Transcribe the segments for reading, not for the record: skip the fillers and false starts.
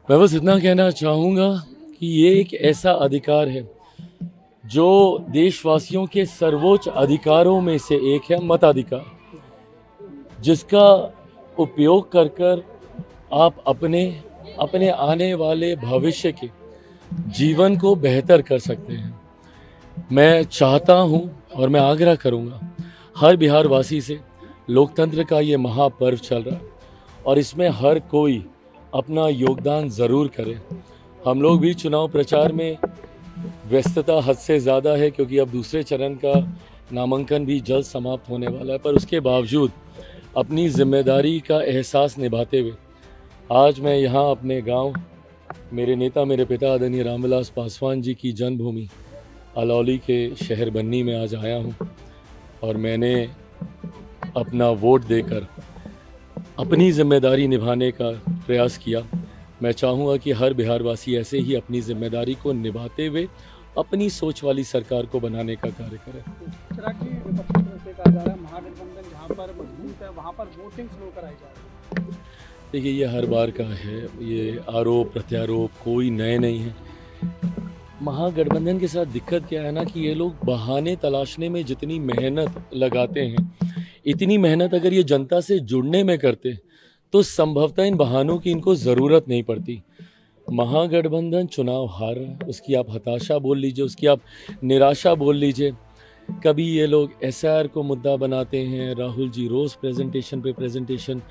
मैं बस इतना कहना चाहूँगा कि ये एक ऐसा अधिकार है जो देशवासियों के सर्वोच्च अधिकारों में से एक है, मताधिकार, जिसका उपयोग कर कर आप अपने अपने आने वाले भविष्य के जीवन को बेहतर कर सकते हैं। मैं चाहता हूं और मैं आग्रह करूंगा हर बिहार वासी से, लोकतंत्र का ये महापर्व चल रहा है और इसमें हर कोई अपना योगदान ज़रूर करे। हम लोग भी चुनाव प्रचार में व्यस्तता हद से ज़्यादा है क्योंकि अब दूसरे चरण का नामांकन भी जल्द समाप्त होने वाला है, पर उसके बावजूद अपनी जिम्मेदारी का एहसास निभाते हुए आज मैं यहाँ अपने गांव, मेरे नेता मेरे पिता आदरणीय रामविलास पासवान जी की जन्मभूमि अलौली के शहर बन्नी में आज आया हूँ और मैंने अपना वोट देकर अपनी जिम्मेदारी निभाने का प्रयास किया। मैं चाहूँगा कि हर बिहारवासी ऐसे ही अपनी जिम्मेदारी को निभाते हुए अपनी सोच वाली सरकार को बनाने का कार्य करें। चिराग जी, विपक्ष की तरफ से कहा जा रहा है महागठबंधन जहाँ पर मजबूत है वहाँ पर वोटिंग स्लो कराई जा रही है। देखिए, ये हर बार का है, ये आरोप प्रत्यारोप कोई नए नहीं है। महागठबंधन के साथ दिक्कत क्या है ना कि ये लोग बहाने तलाशने में जितनी मेहनत लगाते हैं, इतनी मेहनत अगर ये जनता से जुड़ने में करते तो संभवतः इन बहानों की इनको ज़रूरत नहीं पड़ती। महागठबंधन चुनाव हार रहा है, उसकी आप हताशा बोल लीजिए, उसकी आप निराशा बोल लीजिए। कभी ये लोग एसआईआर को मुद्दा बनाते हैं, राहुल जी रोज़ प्रेजेंटेशन पे प्रेजेंटेशन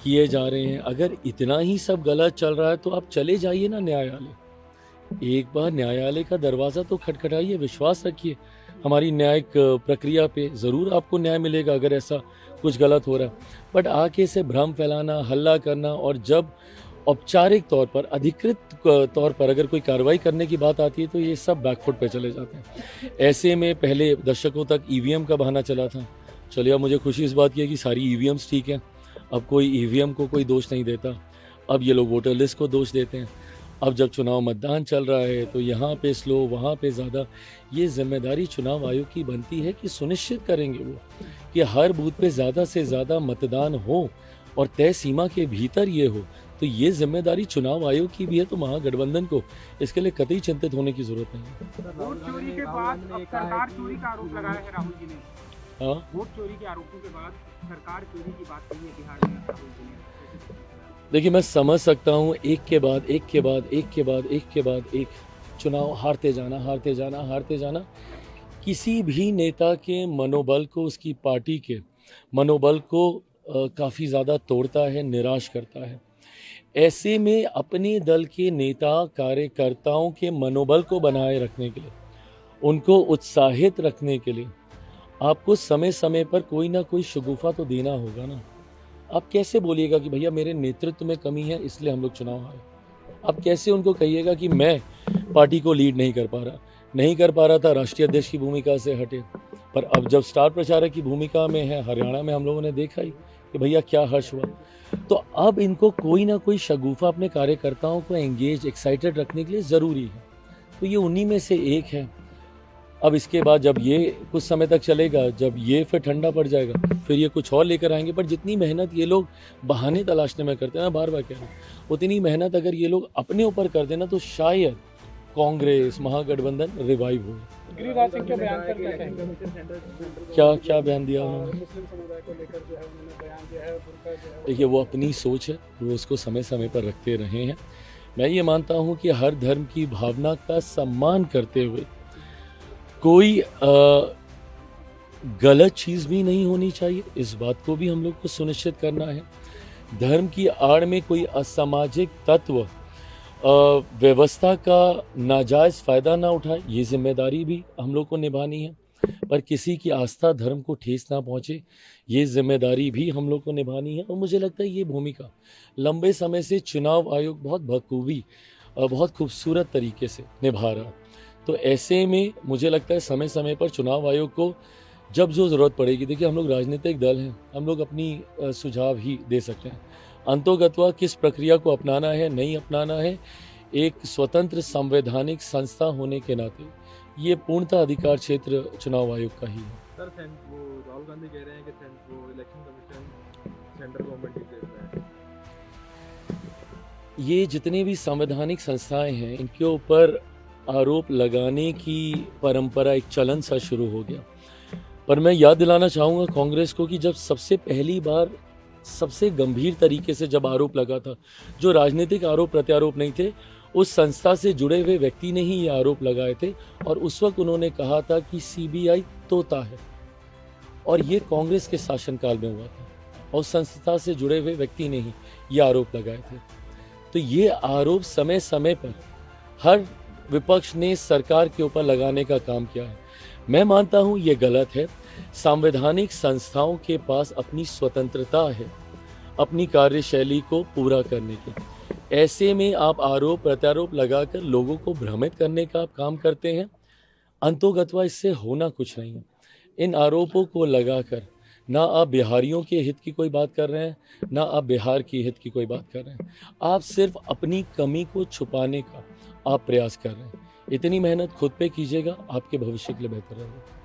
किए जा रहे हैं। अगर इतना ही सब गलत चल रहा है तो आप चले जाइए ना न्यायालय, एक बार न्यायालय का दरवाज़ा तो खटखटाइए, विश्वास रखिए हमारी न्यायिक प्रक्रिया पे, ज़रूर आपको न्याय मिलेगा अगर ऐसा कुछ गलत हो रहा है। बट आके से भ्रम फैलाना, हल्ला करना, और जब औपचारिक तौर पर, अधिकृत तौर पर अगर कोई कार्रवाई करने की बात आती है तो ये सब बैकफुट पे चले जाते हैं। ऐसे में पहले दशकों तक ईवीएम का बहाना चला था। चलिए, अब मुझे खुशी इस बात की है कि सारी ईवीएम्स ठीक हैं, अब कोई ईवीएम को कोई दोष नहीं देता। अब ये लोग वोटर लिस्ट को दोष देते हैं। अब जब चुनाव मतदान चल रहा है तो यहाँ पे स्लो, वहाँ पे ज़्यादा। ये जिम्मेदारी चुनाव आयोग की बनती है कि सुनिश्चित करेंगे वो कि हर बूथ पे ज़्यादा से ज़्यादा मतदान हो और तय सीमा के भीतर ये हो। तो ये जिम्मेदारी चुनाव आयोग की भी है, तो महागठबंधन को इसके लिए कतई चिंतित होने की जरूरत नहीं है। वोट चोरी के बाद अब सरकार चोरी का आरोप लगाया है राहुल जी ने। हाँ, वोट चोरी के आरोपों के बाद सरकार चोरी की बात कही है बिहार में राहुल जी ने। देखिए, मैं समझ सकता हूँ एक के बाद एक के बाद एक के बाद एक के बाद एक चुनाव हारते जाना, हारते जाना, हारते जाना किसी भी नेता के मनोबल को, उसकी पार्टी के मनोबल को काफ़ी ज़्यादा तोड़ता है, निराश करता है। ऐसे में अपने दल के नेता कार्यकर्ताओं के मनोबल को बनाए रखने के लिए, उनको उत्साहित रखने के लिए आपको समय समय पर कोई ना कोई शगुफा तो देना होगा ना। आप कैसे बोलिएगा कि भैया मेरे नेतृत्व में कमी है इसलिए हम लोग चुनाव हारे? आप कैसे उनको कहिएगा कि मैं पार्टी को लीड नहीं कर पा रहा था, राष्ट्रीय अध्यक्ष की भूमिका से हटे, पर अब जब स्टार प्रचारक की भूमिका में है, हरियाणा में हम लोगों ने देखा ही कि भैया क्या हर्ष हुआ। तो अब इनको कोई ना कोई शगुफा अपने कार्यकर्ताओं को एंगेज, एक्साइटेड रखने के लिए ज़रूरी है। तो ये उन्हीं में से एक है। अब इसके बाद जब ये कुछ समय तक चलेगा, जब ये फिर ठंडा पड़ जाएगा, फिर ये कुछ और लेकर आएंगे। पर जितनी मेहनत ये लोग बहाने तलाशने में करते हैं, मैं बार बार कह रहा हूँ, उतनी मेहनत अगर ये लोग अपने ऊपर कर देना तो शायद कांग्रेस, महागठबंधन रिवाइव हो। गिरिराज सिंह के बयान पर क्या कहेंगे? क्या बयान दिया उन्होंने? मुस्लिम समुदाय को लेकर जो है उन्होंने बयान दिया है, बुर्का जो है। देखिए, वो अपनी सोच है, वो उसको समय समय पर रखते रहे हैं। मैं ये मानता हूँ कि हर धर्म की भावना का सम्मान करते हुए कोई गलत चीज़ भी नहीं होनी चाहिए, इस बात को भी हम लोग को सुनिश्चित करना है। धर्म की आड़ में कोई असामाजिक तत्व व्यवस्था का नाजायज़ फ़ायदा ना उठाए, ये जिम्मेदारी भी हम लोग को निभानी है। पर किसी की आस्था धर्म को ठेस ना पहुँचे, ये जिम्मेदारी भी हम लोग को निभानी है। और मुझे लगता है ये भूमिका लंबे समय से चुनाव आयोग बहुत बखूबी, बहुत खूबसूरत तरीके से निभा रहा है। तो ऐसे में मुझे लगता है समय समय पर चुनाव आयोग को जब जो ज़रूरत पड़ेगी, देखिए हम लोग राजनीतिक दल हैं, हम लोग अपनी सुझाव ही दे सकते हैं। अंतोगत्वा किस प्रक्रिया को अपनाना है, नहीं अपनाना है, एक स्वतंत्र संवैधानिक संस्था होने के नाते ये पूर्णतः अधिकार क्षेत्र चुनाव आयोग का ही है। सर, वो राहुल गांधी कह रहे हैं कि वो इलेक्शन कमीशन सेंट्रल गवर्नमेंट ही देता है। ये जितनी भी संवैधानिक संस्थाएं हैं इनके ऊपर आरोप लगाने की परंपरा एक चलन सा शुरू हो गया। पर मैं याद दिलाना चाहूँगा कांग्रेस को कि जब सबसे पहली बार सबसे गंभीर तरीके से जब आरोप लगा था, जो राजनीतिक आरोप प्रत्यारोप नहीं थे, उस संस्था से जुड़े हुए व्यक्ति ने ही ये आरोप लगाए थे और उस वक्त उन्होंने कहा था कि सीबीआई तोता है और ये कांग्रेस के शासनकाल में हुआ था और उस संस्था से जुड़े हुए व्यक्ति ने ही ये आरोप लगाए थे। तो ये आरोप समय समय पर हर विपक्ष ने सरकार के ऊपर लगाने का काम किया है। मैं मानता हूँ ये गलत है। संवैधानिक संस्थाओं के पास अपनी स्वतंत्रता है अपनी कार्यशैली को पूरा करने की। ऐसे में आप आरोप प्रत्यारोप लगाकर लोगों को भ्रमित करने का आप काम करते हैं। अंतोगत्वा इससे होना कुछ नहीं है। इन आरोपों को लगाकर ना आप बिहारियों के हित की कोई बात कर रहे हैं, ना आप बिहार की हित की कोई बात कर रहे हैं। आप सिर्फ अपनी कमी को छुपाने का आप प्रयास कर रहे हैं। इतनी मेहनत खुद पे कीजिएगा, आपके भविष्य के लिए बेहतर रहेगा।